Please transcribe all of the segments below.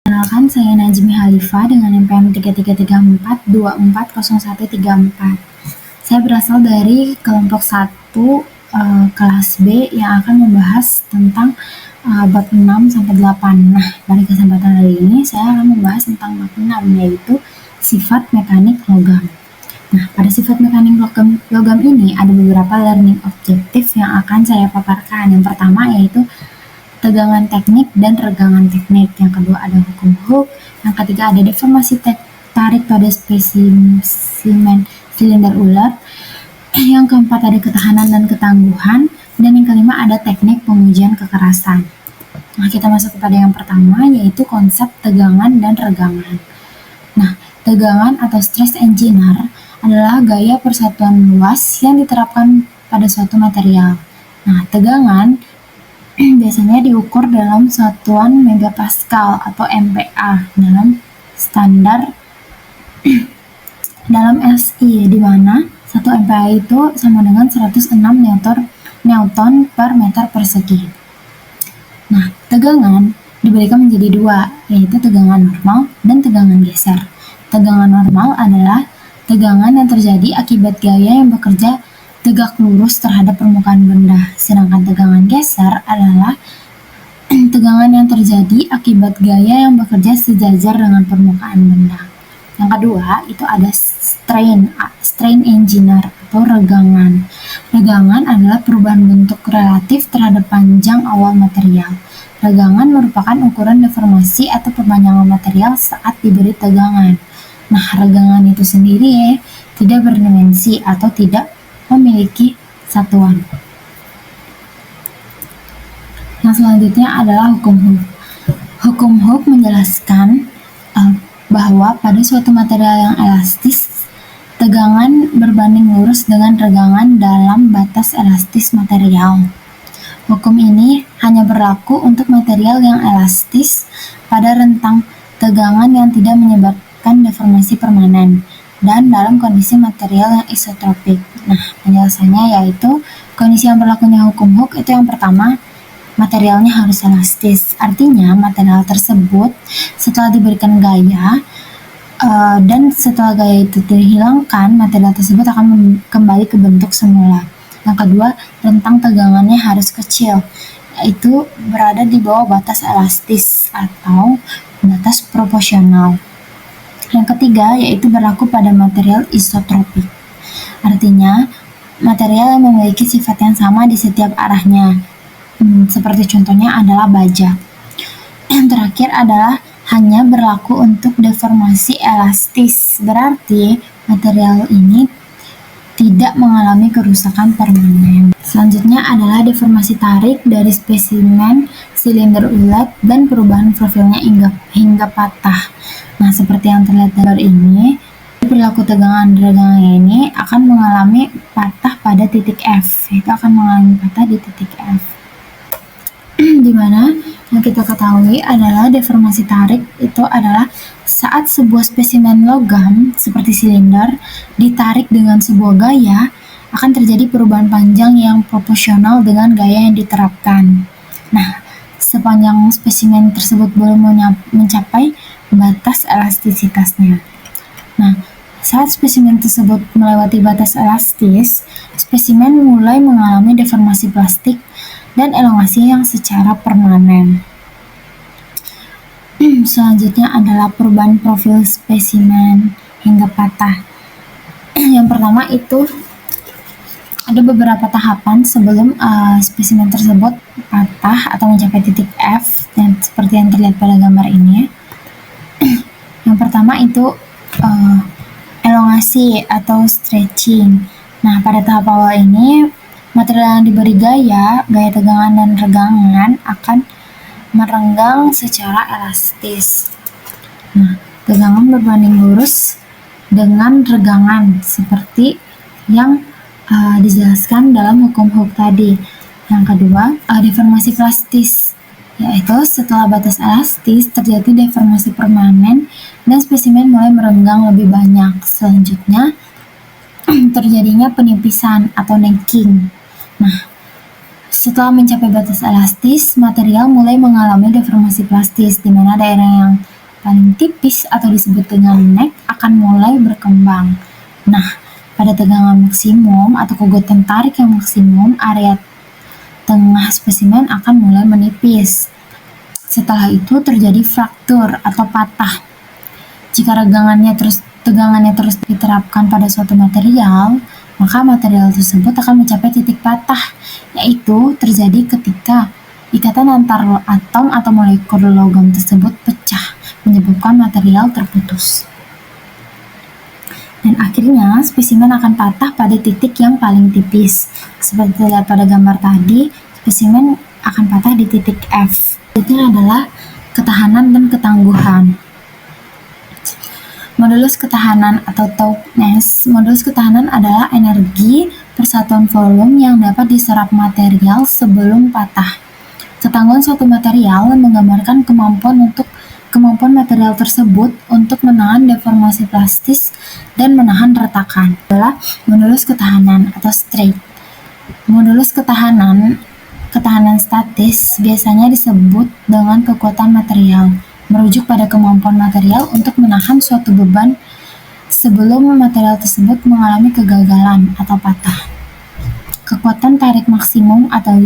Perkenalkan, saya Najmi Halifa dengan NPM 3334240134. Saya berasal dari kelompok 1 kelas B yang akan membahas tentang bab 6 sampai 8. Nah, pada kesempatan hari ini saya akan membahas tentang bab 6, yaitu sifat mekanik logam. Nah, pada sifat mekanik logam ini ada beberapa learning objektif yang akan saya paparkan. Yang pertama yaitu tegangan teknik dan regangan teknik. Yang kedua ada hukum Hooke. Yang ketiga ada deformasi tarik pada spesimen silinder ulat. Yang keempat ada ketahanan dan ketangguhan. Dan yang kelima ada teknik pengujian kekerasan. Nah, kita masuk kepada yang pertama, yaitu konsep tegangan dan regangan. Nah, tegangan atau stress engineer adalah gaya persatuan luas yang diterapkan pada suatu material. Nah, tegangan biasanya diukur dalam satuan megapascal atau MPa dalam standar dalam SI, di mana 1 MPa itu sama dengan 106 Newton per meter persegi. Nah, tegangan diberikan menjadi dua, yaitu tegangan normal dan tegangan geser. Tegangan normal adalah tegangan yang terjadi akibat gaya yang bekerja tegak lurus terhadap permukaan benda, sedangkan tegangan geser adalah tegangan yang terjadi akibat gaya yang bekerja sejajar dengan permukaan benda. Yang kedua, itu ada strain engineer atau regangan. Regangan adalah perubahan bentuk relatif terhadap panjang awal material. Regangan merupakan ukuran deformasi atau perpanjangan material saat diberi tegangan. Nah, regangan itu sendiri tidak berdimensi atau tidak memiliki satuan. Yang selanjutnya adalah hukum Hooke. Hukum Hooke menjelaskan bahwa pada suatu material yang elastis, tegangan berbanding lurus dengan regangan dalam batas elastis material. Hukum ini hanya berlaku untuk material yang elastis pada rentang tegangan yang tidak menyebabkan deformasi permanen dan dalam kondisi material yang isotropik. Nah, penjelasannya yaitu kondisi yang berlakunya hukum Hooke itu yang pertama, materialnya harus elastis. Artinya material tersebut setelah diberikan gaya dan setelah gaya itu dihilangkan, material tersebut akan kembali ke bentuk semula. Yang kedua, rentang tegangannya harus kecil, yaitu berada di bawah batas elastis atau batas proporsional. Yang ketiga, yaitu berlaku pada material isotropik. Artinya, material yang memiliki sifat yang sama di setiap arahnya. Seperti contohnya adalah baja. Yang terakhir adalah hanya berlaku untuk deformasi elastis. Berarti material ini tidak mengalami kerusakan permanen. Selanjutnya adalah deformasi tarik dari spesimen silinder ulat dan perubahan profilnya hingga patah. Nah, seperti yang terlihat dari ini, perilaku tegangan regangan ini akan mengalami patah pada titik F. Itu akan mengalami patah di titik F. Di mana yang kita ketahui adalah deformasi tarik itu adalah saat sebuah spesimen logam seperti silinder ditarik dengan sebuah gaya, akan terjadi perubahan panjang yang proporsional dengan gaya yang diterapkan. Nah, sepanjang spesimen tersebut belum mencapai batas elastisitasnya. Nah, saat spesimen tersebut melewati batas elastis, spesimen mulai mengalami deformasi plastik dan elongasi yang secara permanen. Selanjutnya adalah perubahan profil spesimen hingga patah. Yang pertama itu ada beberapa tahapan sebelum spesimen tersebut patah atau mencapai titik F, dan seperti yang terlihat pada gambar ini. Yang pertama itu elongasi atau stretching. Nah, pada tahap awal ini material yang diberi gaya tegangan dan regangan akan merenggang secara elastis. Nah, tegangan berbanding lurus dengan regangan seperti yang dijelaskan dalam hukum Hooke tadi. Yang kedua, deformasi plastis, yaitu setelah batas elastis terjadi deformasi permanen dan spesimen mulai merenggang lebih banyak. Selanjutnya, terjadinya penipisan atau necking. Nah, setelah mencapai batas elastis, material mulai mengalami deformasi plastis, di mana daerah yang paling tipis atau disebut dengan neck akan mulai berkembang. Nah, pada tegangan maksimum atau kekuatan tarik yang maksimum, area tengah spesimen akan mulai menipis. Setelah itu terjadi fraktur atau patah. Jika tegangannya terus diterapkan pada suatu material, maka material tersebut akan mencapai titik patah, yaitu terjadi ketika ikatan antar atom atau molekul logam tersebut pecah, menyebabkan material terputus. Dan akhirnya spesimen akan patah pada titik yang paling tipis. Seperti terlihat pada gambar tadi, spesimen akan patah di titik F. Selanjutnya adalah ketahanan dan ketangguhan. Modulus ketahanan atau toughness. Modulus ketahanan adalah energi persatuan volume yang dapat diserap material sebelum patah. Ketangguhan suatu material menggambarkan kemampuan material tersebut untuk menahan deformasi plastis dan menahan retakan. Adalah modulus ketahanan atau strain. Modulus ketahanan statis biasanya disebut dengan kekuatan material, merujuk pada kemampuan material untuk menahan suatu beban sebelum material tersebut mengalami kegagalan atau patah. Kekuatan tarik maksimum atau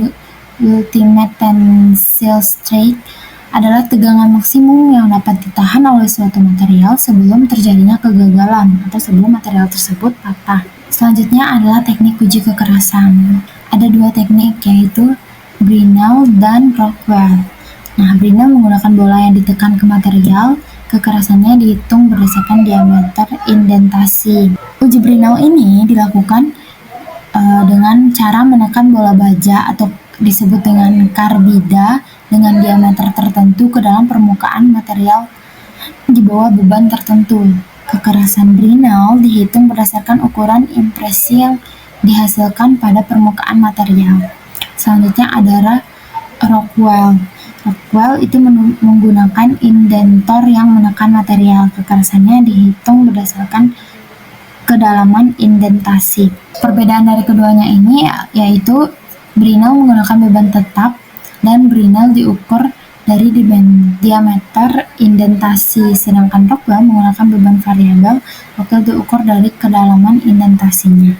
ultimate tensile strength adalah tegangan maksimum yang dapat ditahan oleh suatu material sebelum terjadinya kegagalan atau sebelum material tersebut patah. Selanjutnya adalah teknik uji kekerasan. Ada dua teknik, yaitu Brinell dan Rockwell. Nah, Brinell menggunakan bola yang ditekan ke material, kekerasannya dihitung berdasarkan diameter indentasi. Uji Brinell ini dilakukan dengan cara menekan bola baja atau disebut dengan karbida dengan diameter tertentu ke dalam permukaan material di bawah beban tertentu. Kekerasan Brinell dihitung berdasarkan ukuran impresi yang dihasilkan pada permukaan material. Selanjutnya adalah Rockwell. Rockwell itu menggunakan indentor yang menekan material. Kekerasannya dihitung berdasarkan kedalaman indentasi. Perbedaan dari keduanya ini yaitu Brinell menggunakan beban tetap dan Brinell diukur dari diameter indentasi, sedangkan Rockwell menggunakan beban variabel. Rockwell diukur dari kedalaman indentasinya.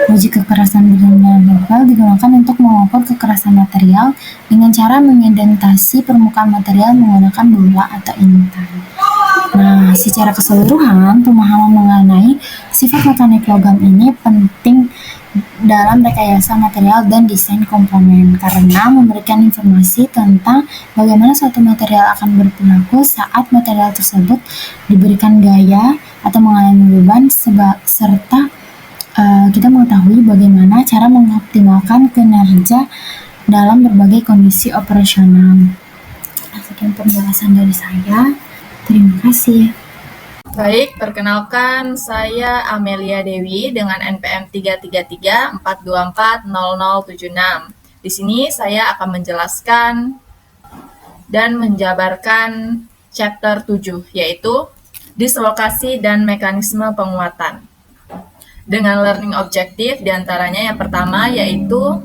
Uji kekerasan Brinell dan Rockwell digunakan untuk mengukur kekerasan material dengan cara mengindentasi permukaan material menggunakan bola atau intan. Nah, secara keseluruhan, pemahaman mengenai sifat mekanik logam ini penting dalam rekayasa material dan desain komponen karena memberikan informasi tentang bagaimana suatu material akan berperilaku saat material tersebut diberikan gaya atau mengalami beban serta kita mengetahui bagaimana cara mengoptimalkan kinerja dalam berbagai kondisi operasional. Sekian penjelasan dari saya. Terima kasih. Baik, perkenalkan saya Amelia Dewi dengan NPM 33342400076. Di sini saya akan menjelaskan dan menjabarkan chapter 7, yaitu dislokasi dan mekanisme penguatan. Dengan learning objektif diantaranya yang pertama yaitu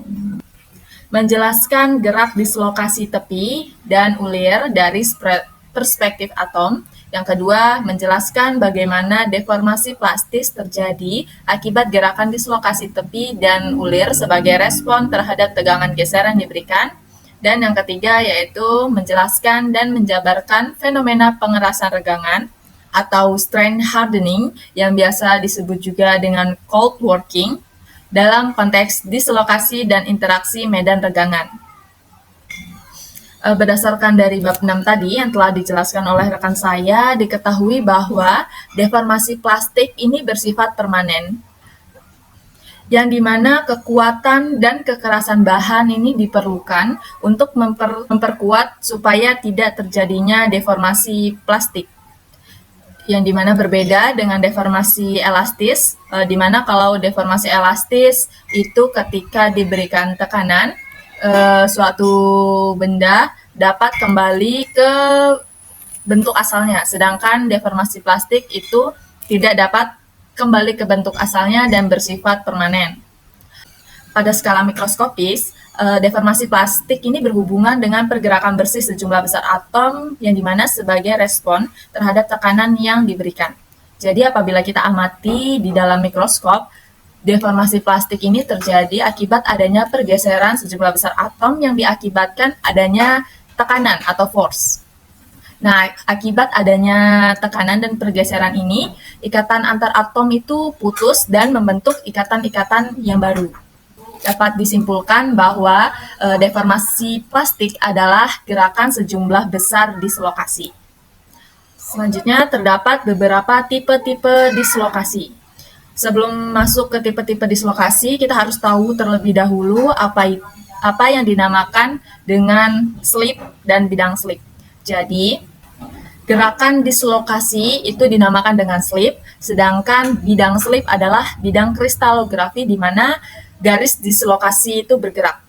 menjelaskan gerak dislokasi tepi dan ulir dari perspektif atom. Yang kedua, menjelaskan bagaimana deformasi plastis terjadi akibat gerakan dislokasi tepi dan ulir sebagai respon terhadap tegangan geser yang diberikan. Dan yang ketiga yaitu menjelaskan dan menjabarkan fenomena pengerasan regangan atau strain hardening yang biasa disebut juga dengan cold working dalam konteks dislokasi dan interaksi medan regangan. Berdasarkan dari bab 6 tadi yang telah dijelaskan oleh rekan saya, diketahui bahwa deformasi plastik ini bersifat permanen, yang dimana kekuatan dan kekerasan bahan ini diperlukan untuk memperkuat supaya tidak terjadinya deformasi plastik. Yang dimana berbeda dengan deformasi elastis, dimana kalau deformasi elastis itu ketika diberikan tekanan, suatu benda dapat kembali ke bentuk asalnya, sedangkan deformasi plastik itu tidak dapat kembali ke bentuk asalnya dan bersifat permanen. Pada skala mikroskopis, deformasi plastik ini berhubungan dengan pergerakan bersih sejumlah besar atom yang dimana sebagai respon terhadap tekanan yang diberikan. Jadi apabila kita amati di dalam mikroskop, deformasi plastik ini terjadi akibat adanya pergeseran sejumlah besar atom yang diakibatkan adanya tekanan atau force. Nah, akibat adanya tekanan dan pergeseran ini, ikatan antar atom itu putus dan membentuk ikatan-ikatan yang baru. Dapat disimpulkan bahwa deformasi plastik adalah gerakan sejumlah besar dislokasi. Selanjutnya, terdapat beberapa tipe-tipe dislokasi. Sebelum masuk ke tipe-tipe dislokasi, kita harus tahu terlebih dahulu apa yang dinamakan dengan slip dan bidang slip. Jadi, gerakan dislokasi itu dinamakan dengan slip, sedangkan bidang slip adalah bidang kristalografi di mana garis dislokasi itu bergerak.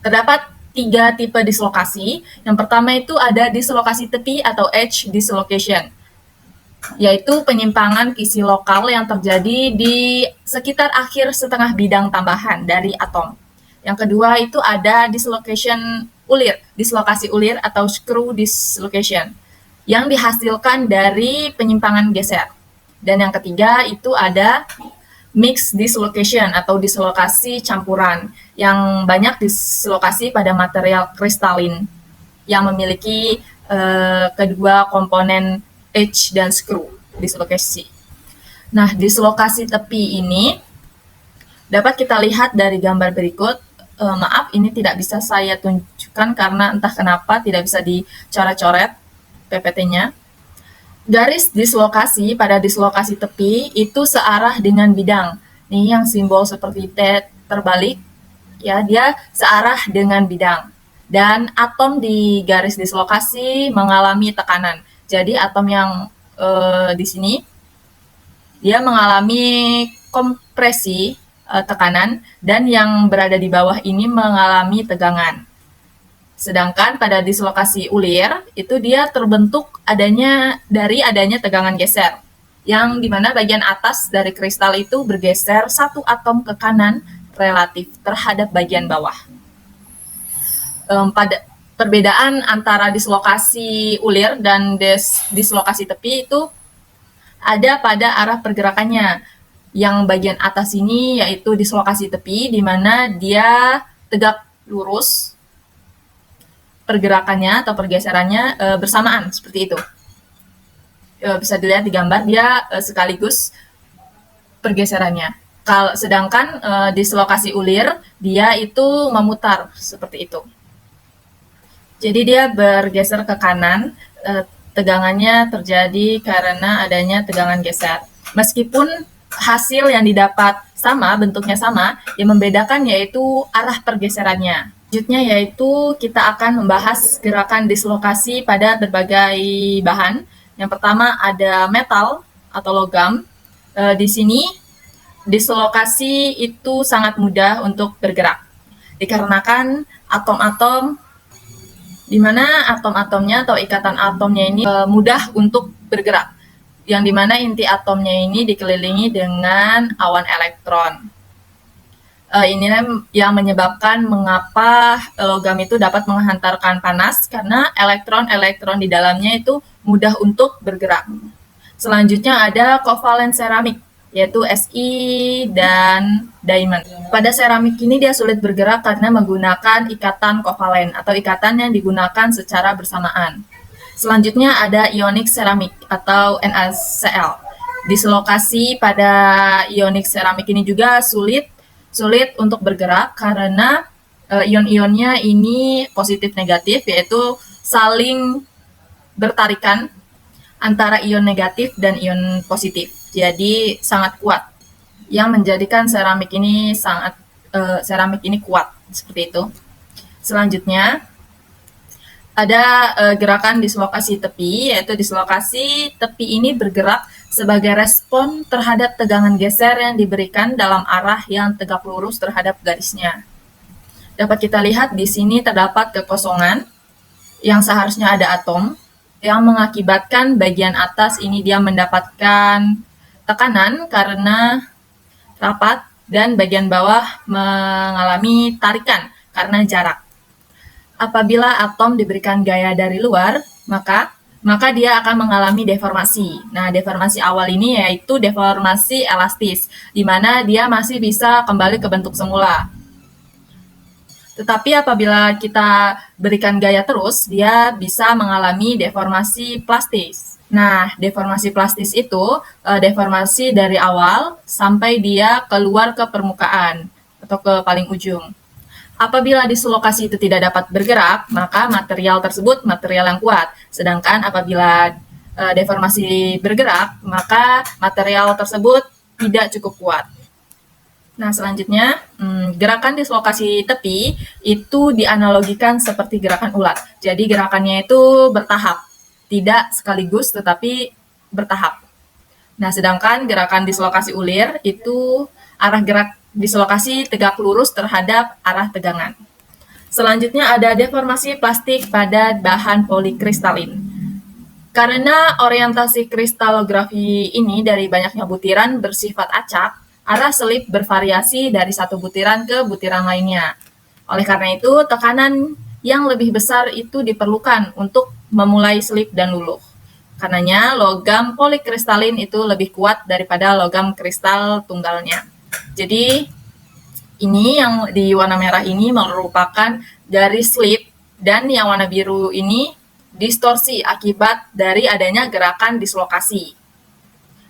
Terdapat 3 tipe dislokasi. Yang pertama itu ada dislokasi tepi atau edge dislocation, yaitu penyimpangan kisi lokal yang terjadi di sekitar akhir setengah bidang tambahan dari atom. Yang kedua itu ada dislokasi ulir atau screw dislocation, yang dihasilkan dari penyimpangan geser. Dan yang ketiga itu ada mixed dislocation atau dislokasi campuran, yang banyak dislokasi pada material kristalin yang memiliki kedua komponen edge dan screw dislokasi. Nah, dislokasi tepi ini dapat kita lihat dari gambar berikut. Maaf, ini tidak bisa saya tunjukkan karena entah kenapa tidak bisa dicoret-coret PPT-nya. Garis dislokasi pada dislokasi tepi itu searah dengan bidang. Nih yang simbol seperti T terbalik, ya dia searah dengan bidang. Dan atom di garis dislokasi mengalami tekanan. Jadi atom yang di sini dia mengalami kompresi tekanan, dan yang berada di bawah ini mengalami tegangan. Sedangkan pada dislokasi ulir itu dia terbentuk dari adanya tegangan geser, yang dimana bagian atas dari kristal itu bergeser satu atom ke kanan relatif terhadap bagian bawah. Pada perbedaan antara dislokasi ulir dan dislokasi tepi itu ada pada arah pergerakannya. Yang bagian atas ini yaitu dislokasi tepi, di mana dia tegak lurus pergerakannya atau pergeserannya bersamaan seperti itu. Bisa dilihat di gambar, dia sekaligus pergeserannya. Sedangkan dislokasi ulir dia itu memutar seperti itu. Jadi dia bergeser ke kanan, tegangannya terjadi karena adanya tegangan geser. Meskipun hasil yang didapat sama, bentuknya sama, yang membedakan yaitu arah pergeserannya. Selanjutnya yaitu kita akan membahas gerakan dislokasi pada berbagai bahan. Yang pertama ada metal atau logam. Di sini dislokasi itu sangat mudah untuk bergerak, dikarenakan atom-atom di mana atom-atomnya atau ikatan atomnya ini mudah untuk bergerak, yang dimana inti atomnya ini dikelilingi dengan awan elektron. Ini yang menyebabkan mengapa logam itu dapat menghantarkan panas, karena elektron-elektron di dalamnya itu mudah untuk bergerak. Selanjutnya ada kovalen seramik, yaitu Si dan diamond. Pada seramik ini dia sulit bergerak karena menggunakan ikatan kovalen atau ikatan yang digunakan secara bersamaan. Selanjutnya ada ionic seramik atau NaCl. Dislokasi pada ionic seramik ini juga sulit untuk bergerak karena ion-ionnya ini positif negatif, yaitu saling bertarikan antara ion negatif dan ion positif. Jadi sangat kuat, yang menjadikan seramik ini kuat seperti itu. Selanjutnya ada gerakan dislokasi tepi, yaitu dislokasi tepi ini bergerak sebagai respon terhadap tegangan geser yang diberikan dalam arah yang tegak lurus terhadap garisnya. Dapat kita lihat di sini terdapat kekosongan yang seharusnya ada atom, yang mengakibatkan bagian atas ini dia mendapatkan tekanan karena rapat, dan bagian bawah mengalami tarikan karena jarak. Apabila atom diberikan gaya dari luar, maka dia akan mengalami deformasi. Nah, deformasi awal ini yaitu deformasi elastis, di mana dia masih bisa kembali ke bentuk semula. Tetapi apabila kita berikan gaya terus, dia bisa mengalami deformasi plastis. Nah, deformasi plastis itu deformasi dari awal sampai dia keluar ke permukaan atau ke paling ujung. Apabila dislokasi itu tidak dapat bergerak, maka material tersebut material yang kuat. Sedangkan apabila deformasi bergerak, maka material tersebut tidak cukup kuat. Nah, selanjutnya, gerakan dislokasi tepi itu dianalogikan seperti gerakan ulat. Jadi gerakannya itu bertahap, tidak sekaligus tetapi bertahap. Nah, sedangkan gerakan dislokasi ulir itu arah gerak dislokasi tegak lurus terhadap arah tegangan. Selanjutnya ada deformasi plastik pada bahan polikristalin. Karena orientasi kristalografi ini dari banyaknya butiran bersifat acak, arah selip bervariasi dari satu butiran ke butiran lainnya. Oleh karena itu, tekanan yang lebih besar itu diperlukan untuk memulai selip dan luluh. Karenanya, logam polikristalin itu lebih kuat daripada logam kristal tunggalnya. Jadi ini yang di warna merah ini merupakan garis slip dan yang warna biru ini distorsi akibat dari adanya gerakan dislokasi.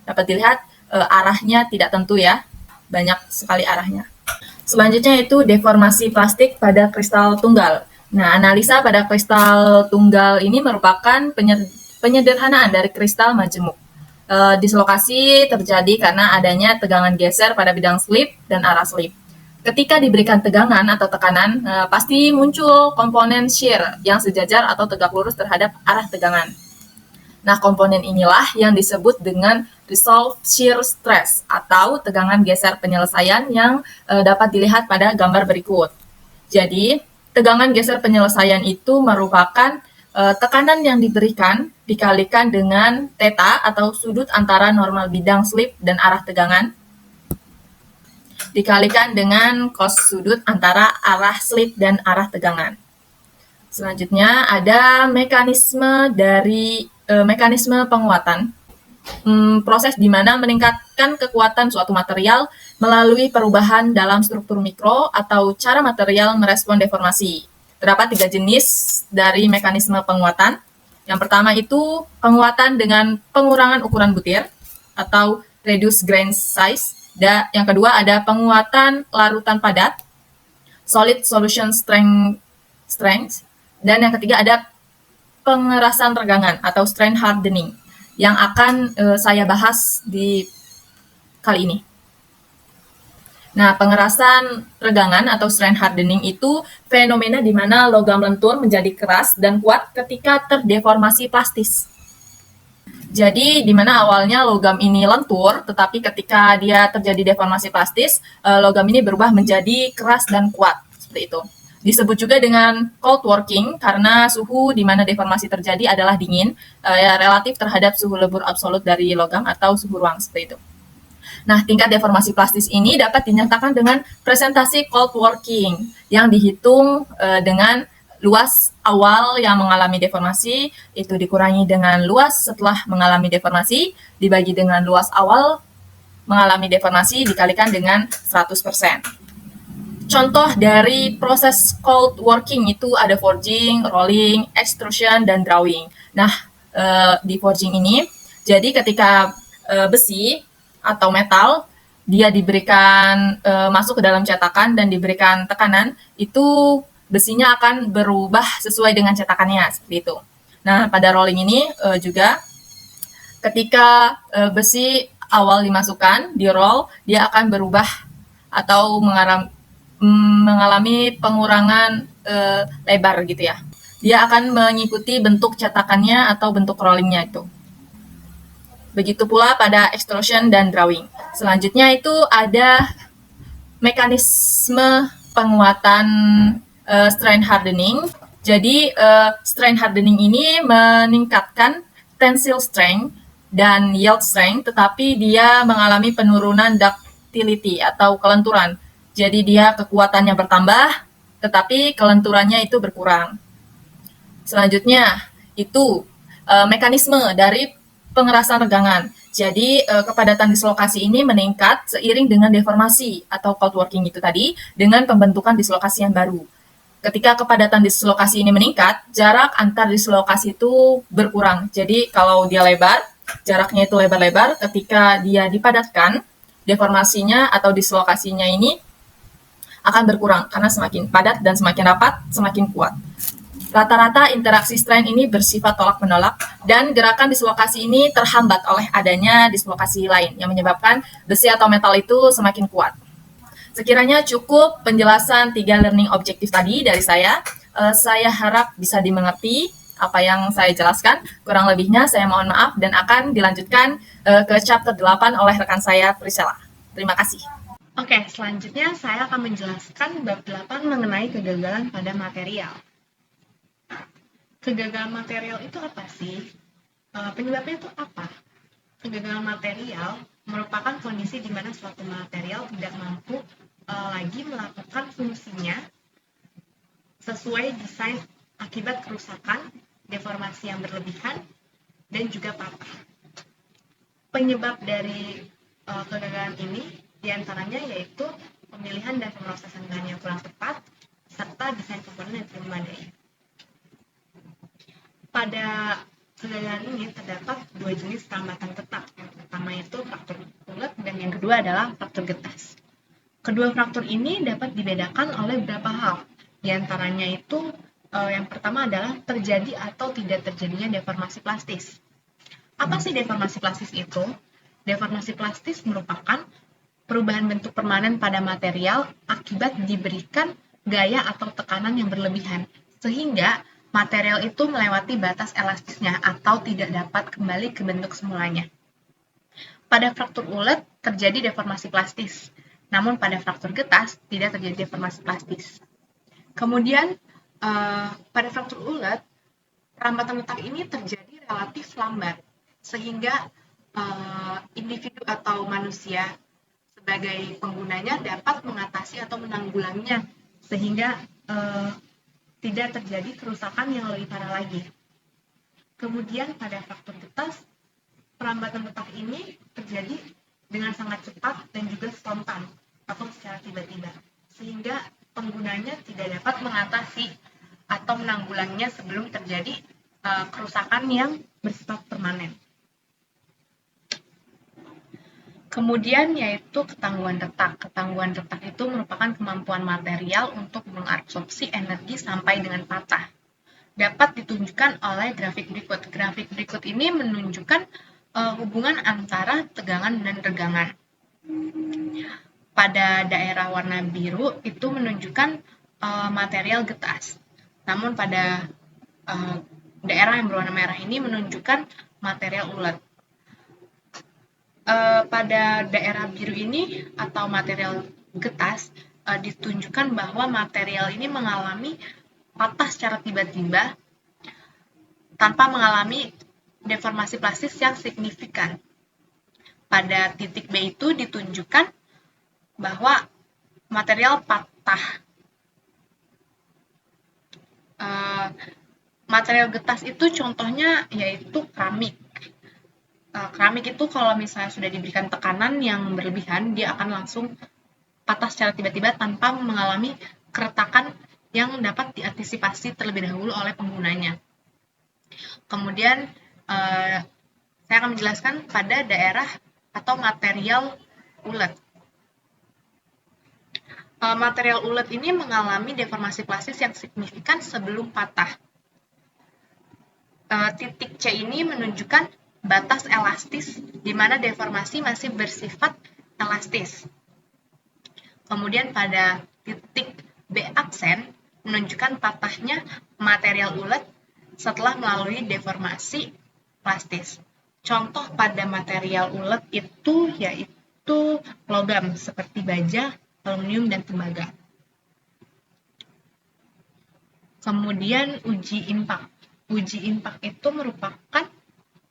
Dapat dilihat arahnya tidak tentu ya, banyak sekali arahnya. Selanjutnya itu deformasi plastik pada kristal tunggal. Nah, analisa pada kristal tunggal ini merupakan penyederhanaan dari kristal majemuk. Dislokasi terjadi karena adanya tegangan geser pada bidang slip dan arah slip. Ketika diberikan tegangan atau tekanan, pasti muncul komponen shear yang sejajar atau tegak lurus terhadap arah tegangan. Nah, komponen inilah yang disebut dengan resolved shear stress atau tegangan geser penyelesaian yang dapat dilihat pada gambar berikut. Jadi, tegangan geser penyelesaian itu merupakan tekanan yang diberikan dikalikan dengan theta atau sudut antara normal bidang slip dan arah tegangan dikalikan dengan cos sudut antara arah slip dan arah tegangan. Selanjutnya ada mekanisme penguatan. Proses di mana meningkatkan kekuatan suatu material melalui perubahan dalam struktur mikro atau cara material merespon deformasi. Terdapat 3 jenis dari mekanisme penguatan. Yang pertama itu penguatan dengan pengurangan ukuran butir atau reduce grain size. Dan yang kedua ada penguatan larutan padat, solid solution strength. Dan yang ketiga ada pengerasan regangan atau strain hardening yang akan saya bahas di kali ini. Nah, pengerasan regangan atau strain hardening itu fenomena di mana logam lentur menjadi keras dan kuat ketika terdeformasi plastis. Jadi, di mana awalnya logam ini lentur, tetapi ketika dia terjadi deformasi plastis, logam ini berubah menjadi keras dan kuat, seperti itu. Disebut juga dengan cold working karena suhu di mana deformasi terjadi adalah dingin, relatif terhadap suhu lebur absolut dari logam atau suhu ruang, seperti itu. Nah, tingkat deformasi plastis ini dapat dinyatakan dengan presentasi cold working yang dihitung dengan luas awal yang mengalami deformasi itu dikurangi dengan luas setelah mengalami deformasi dibagi dengan luas awal mengalami deformasi dikalikan dengan 100%. Contoh dari proses cold working itu ada forging, rolling, extrusion, dan drawing. Nah, di forging ini, jadi ketika besi atau metal dia diberikan masuk ke dalam cetakan dan diberikan tekanan, itu besinya akan berubah sesuai dengan cetakannya, seperti itu. Nah, pada rolling ini juga ketika besi awal dimasukkan, di roll, dia akan berubah atau mengalami pengurangan lebar gitu ya. Dia akan mengikuti bentuk cetakannya atau bentuk rollingnya itu. Begitu pula pada extrusion dan drawing. Selanjutnya itu ada mekanisme penguatan strain hardening. Jadi strain hardening ini meningkatkan tensile strength dan yield strength, tetapi dia mengalami penurunan ductility atau kelenturan. Jadi dia kekuatannya bertambah, tetapi kelenturannya itu berkurang. Selanjutnya, itu mekanisme dari pengerasan regangan. Jadi, kepadatan dislokasi ini meningkat seiring dengan deformasi atau cold working itu tadi dengan pembentukan dislokasi yang baru. Ketika kepadatan dislokasi ini meningkat, jarak antar dislokasi itu berkurang. Jadi, kalau dia lebar, jaraknya itu lebar-lebar, ketika dia dipadatkan, deformasinya atau dislokasinya ini akan berkurang karena semakin padat dan semakin rapat, semakin kuat. Rata-rata interaksi strain ini bersifat tolak-menolak dan gerakan dislokasi ini terhambat oleh adanya dislokasi lain yang menyebabkan besi atau metal itu semakin kuat. Sekiranya cukup penjelasan 3 learning objektif tadi dari saya. Saya harap bisa dimengerti apa yang saya jelaskan. Kurang lebihnya saya mohon maaf dan akan dilanjutkan ke chapter 8 oleh rekan saya Priscilla. Terima kasih. Oke, selanjutnya saya akan menjelaskan bab 8 mengenai kegagalan pada material. Kegagalan material itu apa sih? Penyebabnya itu apa? Kegagalan material merupakan kondisi di mana suatu material tidak mampu lagi melakukan fungsinya sesuai desain akibat kerusakan, deformasi yang berlebihan, dan juga patah. Penyebab dari kegagalan ini diantaranya yaitu pemilihan dan pemrosesan bahan yang kurang tepat, serta desain komponen yang tidak memadai. Pada kegagalan ini terdapat 2 jenis perlambatan tetap. Yang pertama itu fraktur ulet dan yang kedua adalah fraktur getas. Kedua fraktur ini dapat dibedakan oleh beberapa hal. Di antaranya itu yang pertama adalah terjadi atau tidak terjadinya deformasi plastis. Apa sih deformasi plastis itu? Deformasi plastis merupakan perubahan bentuk permanen pada material akibat diberikan gaya atau tekanan yang berlebihan, sehingga material itu melewati batas elastisnya atau tidak dapat kembali ke bentuk semulanya. Pada fraktur ulet terjadi deformasi plastis, namun pada fraktur getas tidak terjadi deformasi plastis. Kemudian pada fraktur ulet, perlambatan letak ini terjadi relatif lambat, sehingga individu atau manusia sebagai penggunanya dapat mengatasi atau menanggulanginya, sehingga tidak terjadi kerusakan yang lebih parah lagi. Kemudian pada fraktur getas, perlambatan letak ini terjadi dengan sangat cepat dan juga spontan atau secara tiba-tiba, sehingga penggunanya tidak dapat mengatasi atau menanggulanginya sebelum terjadi kerusakan yang bersifat permanen. Kemudian yaitu ketangguhan retak. Ketangguhan retak itu merupakan kemampuan material untuk mengabsorpsi energi sampai dengan patah. Dapat ditunjukkan oleh grafik berikut. Grafik berikut ini menunjukkan hubungan antara tegangan dan regangan. Pada daerah warna biru itu menunjukkan material getas. Namun pada daerah yang berwarna merah ini menunjukkan material ulet. Pada daerah biru ini atau material getas ditunjukkan bahwa material ini mengalami patah secara tiba-tiba tanpa mengalami deformasi plastis yang signifikan. Pada titik B itu ditunjukkan bahwa material patah. Material getas itu contohnya yaitu keramik. Keramik itu kalau misalnya sudah diberikan tekanan yang berlebihan, dia akan langsung patah secara tiba-tiba tanpa mengalami keretakan yang dapat diantisipasi terlebih dahulu oleh penggunanya. Kemudian saya akan menjelaskan pada daerah atau material ulet. Material ulet ini mengalami deformasi plastis yang signifikan sebelum patah. Titik C ini menunjukkan batas elastis di mana deformasi masih bersifat elastis. Kemudian pada titik B aksen menunjukkan patahnya material ulet setelah melalui deformasi plastis. Contoh pada material ulet itu yaitu logam seperti baja, aluminium, dan tembaga. Kemudian uji impak. Uji impak itu merupakan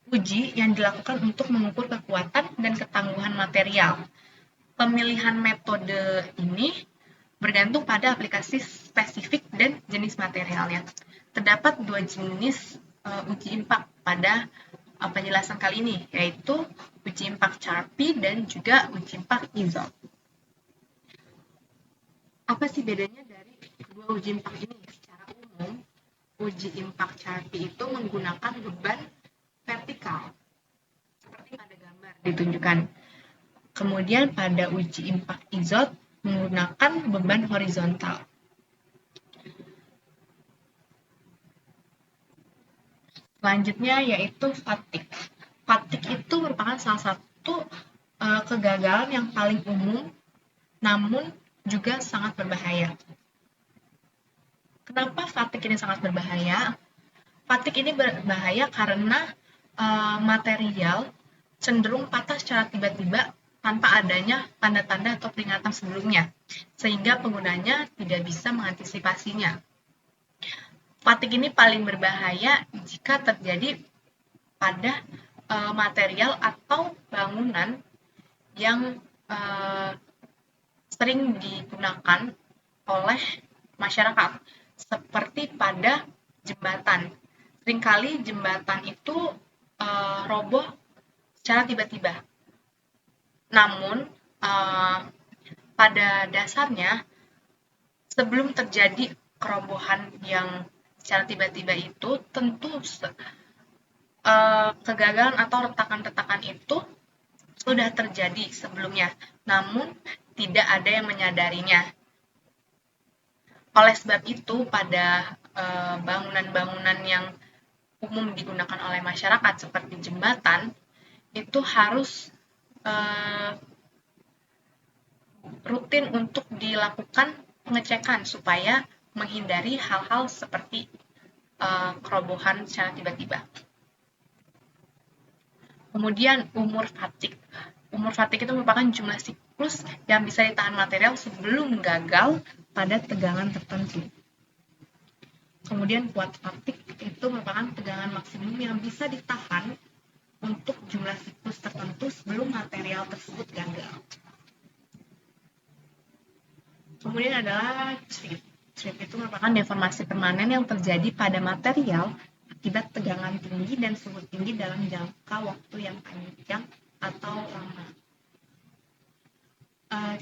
uji yang dilakukan untuk mengukur kekuatan dan ketangguhan material. Pemilihan metode ini bergantung pada aplikasi spesifik dan jenis materialnya. Terdapat dua jenis uji impak pada penjelasan kali ini, yaitu uji impak Charpy dan juga uji impak Izot. Apa sih bedanya dari kedua uji impak ini? Secara umum, uji impak Charpy itu menggunakan beban vertikal, seperti pada gambar ditunjukkan. Kemudian pada uji impak Izot menggunakan beban horizontal. Selanjutnya yaitu fatigue. Fatigue itu merupakan salah satu kegagalan yang paling umum, namun juga sangat berbahaya. Kenapa fatigue ini sangat berbahaya? Fatigue ini berbahaya karena material cenderung patah secara tiba-tiba tanpa adanya tanda-tanda atau peringatan sebelumnya, sehingga penggunanya tidak bisa mengantisipasinya. Fatigue ini paling berbahaya jika terjadi pada material atau bangunan yang sering digunakan oleh masyarakat, seperti pada jembatan. Seringkali jembatan itu roboh secara tiba-tiba. Namun, pada dasarnya, sebelum terjadi kerobohan yang secara tiba-tiba itu, tentu kegagalan atau retakan-retakan itu sudah terjadi sebelumnya, namun tidak ada yang menyadarinya. Oleh sebab itu, pada bangunan-bangunan yang umum digunakan oleh masyarakat seperti jembatan, itu harus rutin untuk dilakukan pengecekan supaya menghindari hal-hal seperti kerobohan secara tiba-tiba. Kemudian umur fatigue. Umur fatigue itu merupakan jumlah siklus yang bisa ditahan material sebelum gagal pada tegangan tertentu. Kemudian kuat fatigue itu merupakan tegangan maksimum yang bisa ditahan untuk jumlah siklus tertentu sebelum material tersebut gagal. Kemudian adalah trip. Trip itu merupakan deformasi permanen yang terjadi pada material akibat tegangan tinggi dan suhu tinggi dalam jangka waktu yang panjang atau lama.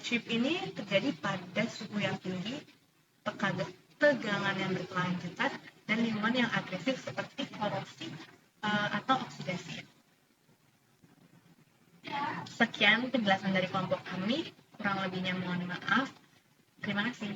Trip ini terjadi pada suhu yang tinggi, tegangan yang berkelanjutan, dan lingkungan yang agresif seperti korosi atau oksidasi. Sekian penjelasan dari kelompok kami, kurang lebihnya mohon maaf. Terima kasih.